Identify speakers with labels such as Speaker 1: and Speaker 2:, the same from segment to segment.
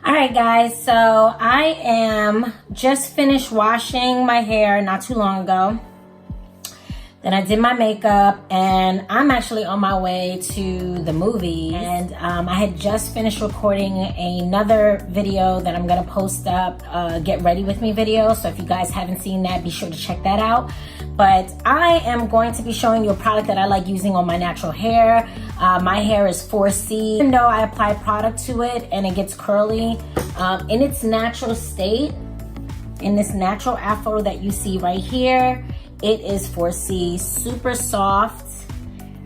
Speaker 1: All right, guys, so I am just finished washing my hair not too long ago. Then I did my makeup, and I'm actually on my way to the movie. And I had just finished recording another video that I'm gonna post up, get ready with me video. So if you guys haven't seen that, be sure to check that out. But I am going to be showing you a product that I like using on my natural hair. My hair is 4C. Even though I apply product to it and it gets curly, in its natural state, in this natural afro that you see right here, it is 4C, super soft,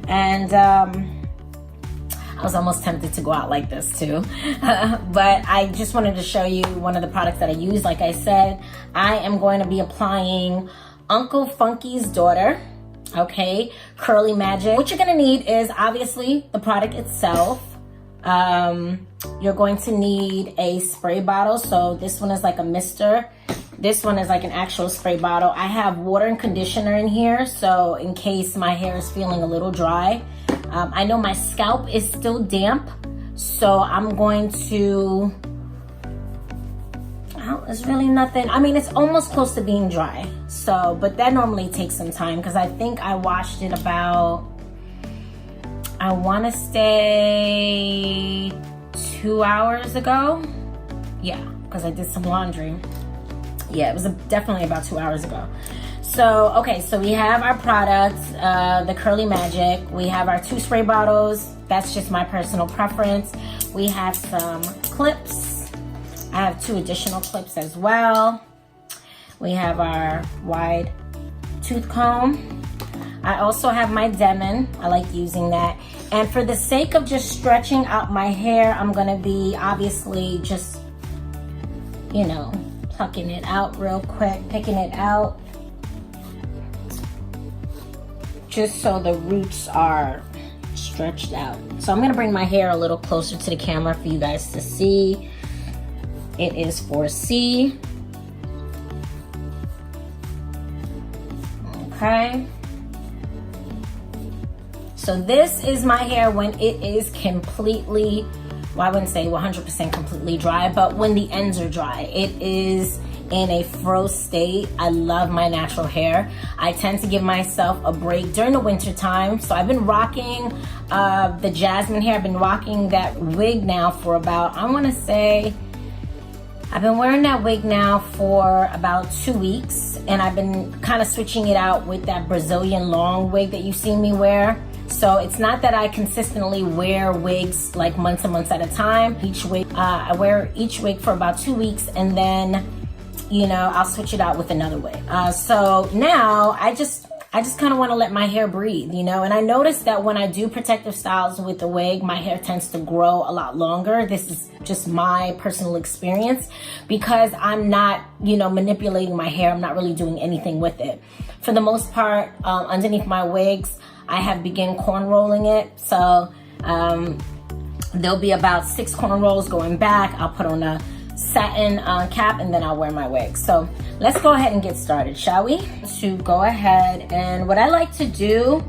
Speaker 1: and I was almost tempted to go out like this too. But I just wanted to show you one of the products that I use. Like I said, I am going to be applying Uncle Funky's Daughter, okay, Curly Magic. What you're gonna need is obviously the product itself. You're going to need a spray bottle. So this one is like a mister. This one is like an actual spray bottle. I have water and conditioner in here, so in case my hair is feeling a little dry. I know my scalp is still damp, so I'm going to, it's really nothing. I mean, it's almost close to being dry. So, but that normally takes some time because I think I washed it about, I want to say 2 hours ago. Yeah, because I did some laundry. Yeah, it was definitely about 2 hours ago. So, okay, so we have our products, the Curly Magic. We have our 2 spray bottles. That's just my personal preference. We have some clips. I have 2 additional clips as well. We have our wide tooth comb. I also have my Denman. I like using that. And for the sake of just stretching out my hair, I'm gonna be obviously just, you know, plucking it out real quick, picking it out, just so the roots are stretched out. So I'm gonna bring my hair a little closer to the camera for you guys to see. It is 4C. Okay. So this is my hair when it is completely, well, I wouldn't say 100% completely dry, but when the ends are dry. It is in a fro state. I love my natural hair. I tend to give myself a break during the winter time. So I've been rocking the jasmine hair. I've been rocking that wig now for about, I want to say, I've been wearing that wig now for about 2 weeks, and I've been kind of switching it out with that Brazilian long wig that you've seen me wear. So it's not that I consistently wear wigs like months and months at a time. Each wig, I wear each wig for about 2 weeks, and then, you know, I'll switch it out with another wig. So now I just kind of want to let my hair breathe, you know. And I noticed that when I do protective styles with the wig, my hair tends to grow a lot longer. This is just my personal experience because I'm not, you know, manipulating my hair. I'm not really doing anything with it. For the most part, underneath my wigs, I have begun corn rolling it. So there'll be about 6 corn rolls going back. I'll put on a satin cap, and then I'll wear my wig. So let's go ahead and get started, shall we? To go ahead, and what I like to do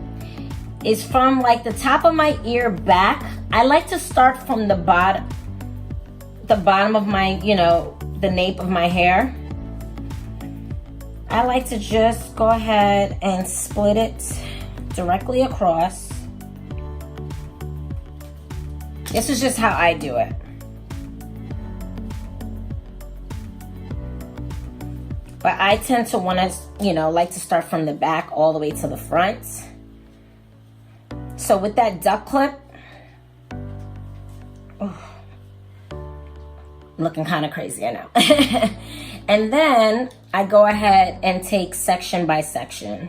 Speaker 1: is from like the top of my ear back, I like to start from the bottom of my, you know, the nape of my hair. I like to just go ahead and split it directly across. This is just how I do it. But I tend to want to, you know, like to start from the back all the way to the front. So with that duck clip, oh, I'm looking kind of crazy, I know. And then I go ahead and take section by section.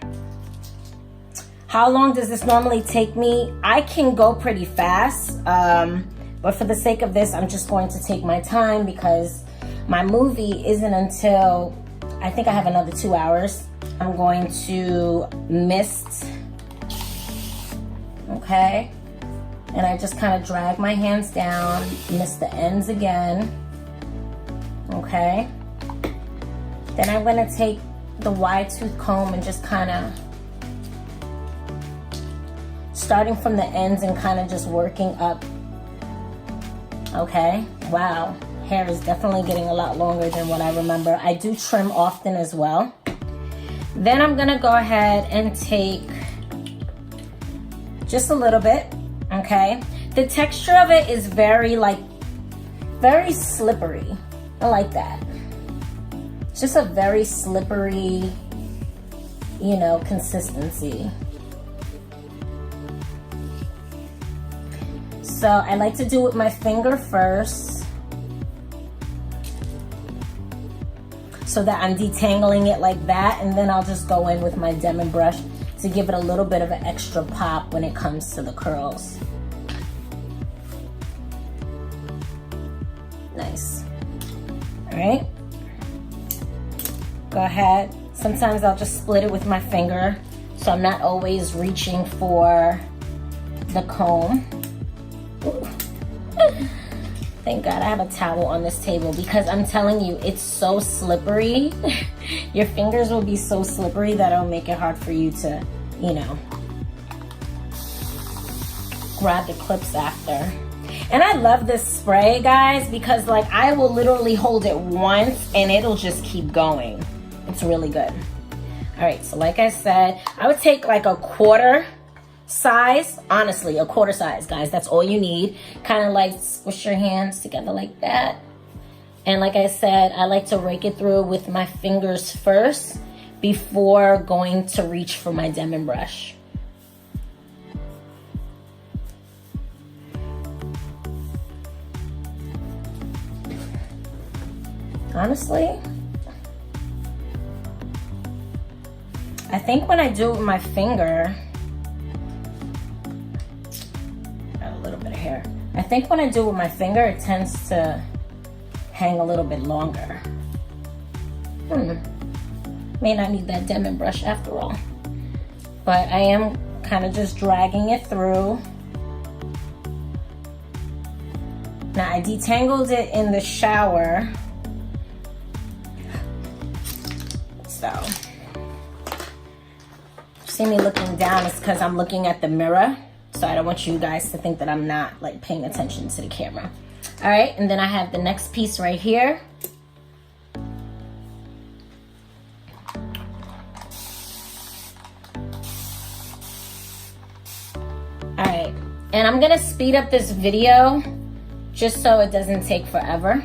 Speaker 1: How long does this normally take me? I can go pretty fast, but for the sake of this, I'm just going to take my time because my movie isn't until, I think I have another 2 hours. I'm going to mist, okay? And I just kind of drag my hands down, mist the ends again, okay? Then I'm gonna take the wide tooth comb and just kind of, starting from the ends and kind of just working up, okay? Wow, hair is definitely getting a lot longer than what I remember. I do trim often as well. Then I'm gonna go ahead and take just a little bit, okay? The texture of it is very slippery. I like that. It's just a very slippery, you know, consistency. So I like to do it with my finger first, so that I'm detangling it like that, and then I'll just go in with my Denman brush to give it a little bit of an extra pop when it comes to the curls. Nice. All right. Go ahead. Sometimes I'll just split it with my finger, so I'm not always reaching for the comb. Ooh. Thank God I have a towel on this table, because I'm telling you, it's so slippery. Your fingers will be so slippery that it'll make it hard for you to, you know, grab the clips after. And I love this spray, guys, because like I will literally hold it once and it'll just keep going. It's really good. All right, so like I said, I would take like a quarter size, honestly, a quarter size, guys. That's all you need. Kind of like squish your hands together like that. And like I said, I like to rake it through with my fingers first before going to reach for my Denman brush. Honestly, I think when I do it with my finger, got a little bit of hair. I think when I do it with my finger, it tends to hang a little bit longer. May not need that Denman brush after all. But I am kind of just dragging it through. Now I detangled it in the shower. So, see me looking down, it's because I'm looking at the mirror. So I don't want you guys to think that I'm not like paying attention to the camera. All right, and then I have the next piece right here. All right, and I'm gonna speed up this video just so it doesn't take forever.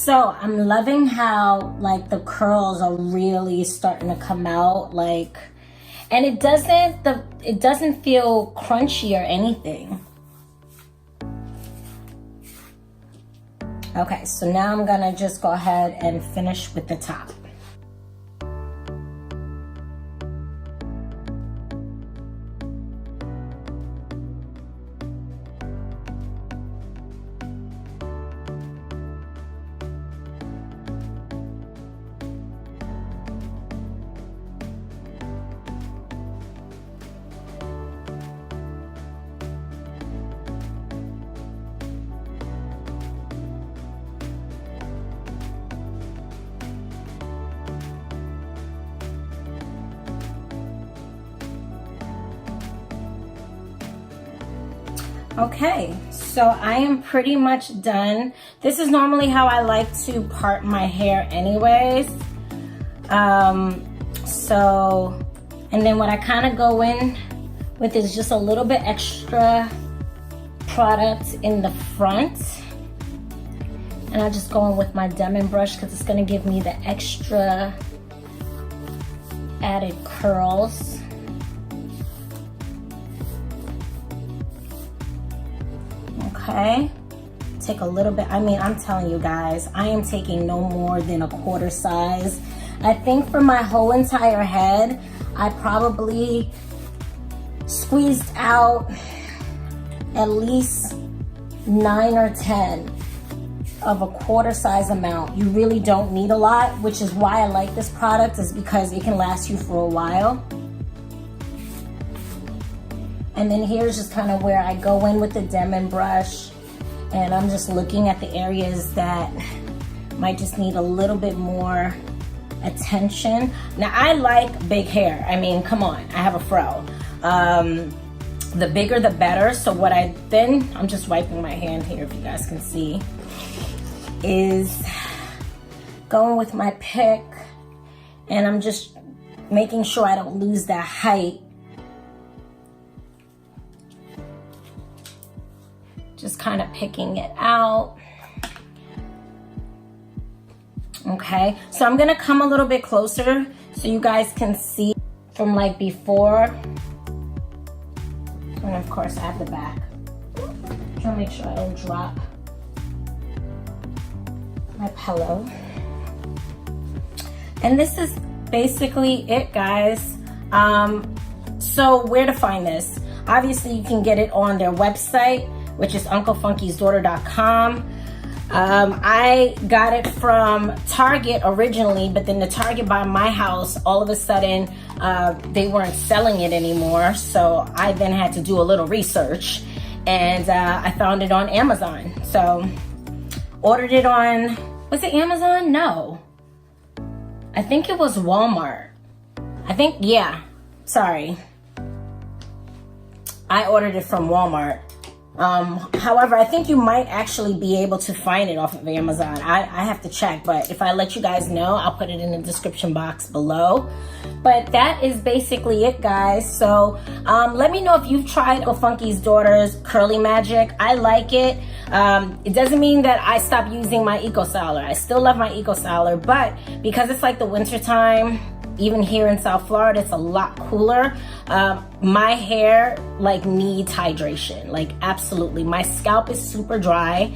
Speaker 1: So I'm loving how like the curls are really starting to come out, like, and it doesn't feel crunchy or anything. Okay, so now I'm gonna just go ahead and finish with the top. Okay, so I am pretty much done. This is normally how I like to part my hair anyways. And then what I kind of go in with is just a little bit extra product in the front. And I just go in with my Denman brush because it's gonna give me the extra added curls. Okay, take a little bit. I mean, I'm telling you guys, I am taking no more than a quarter size. I think for my whole entire head, I probably squeezed out at least 9 or 10 of a quarter size amount. You really don't need a lot, which is why I like this product, is because it can last you for a while. And then here's just kind of where I go in with the Denman brush, and I'm just looking at the areas that might just need a little bit more attention. Now I like big hair. I mean, come on, I have a fro. The bigger the better. So what I'm just wiping my hand here if you guys can see, is going with my pick, and I'm just making sure I don't lose that height. Just kind of picking it out. Okay, so I'm gonna come a little bit closer so you guys can see from like before. And of course I have the back. Trying to make sure I don't drop my pillow. And this is basically it, guys. So where to find this? Obviously you can get it on their website, which is unclefunkysdaughter.com. I got it from Target originally, but then the Target by my house, all of a sudden, they weren't selling it anymore. So I then had to do a little research, and I found it on Amazon. So ordered it on, was it Amazon? No. I think it was Walmart. Yeah, sorry. I ordered it from Walmart. However, I think you might actually be able to find it off of Amazon. I have to check, but if I let you guys know, I'll put it in the description box below. But that is basically it, guys. So let me know if you've tried Uncle Funky's Daughter's Curly Magic. I like it. It doesn't mean that I stop using my Eco Styler. I still love my Eco Styler, but because it's like the winter time, even here in South Florida, it's a lot cooler. My hair like needs hydration, like absolutely. My scalp is super dry,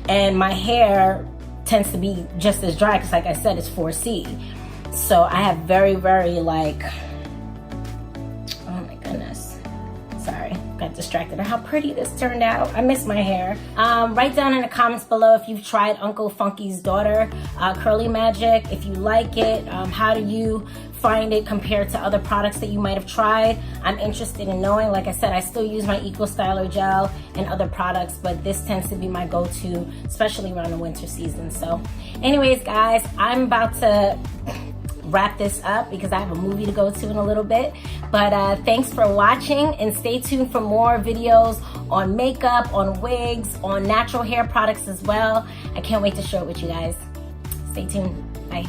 Speaker 1: and my hair tends to be just as dry because, like I said, it's 4C. So I have very, very like, oh my goodness, sorry, got distracted. How pretty this turned out. I miss my hair. Write down in the comments below if you've tried Uncle Funky's Daughter Curly Magic, if you like it. How do you find it compared to other products that you might have tried? I'm interested in knowing. Like I said, I still use my Eco Styler gel and other products, but this tends to be my go-to, especially around the winter season. So anyways, guys, I'm about to wrap this up because I have a movie to go to in a little bit. But thanks for watching, and stay tuned for more videos on makeup, on wigs, on natural hair products as well. I can't wait to share it with you guys. Stay tuned. Bye.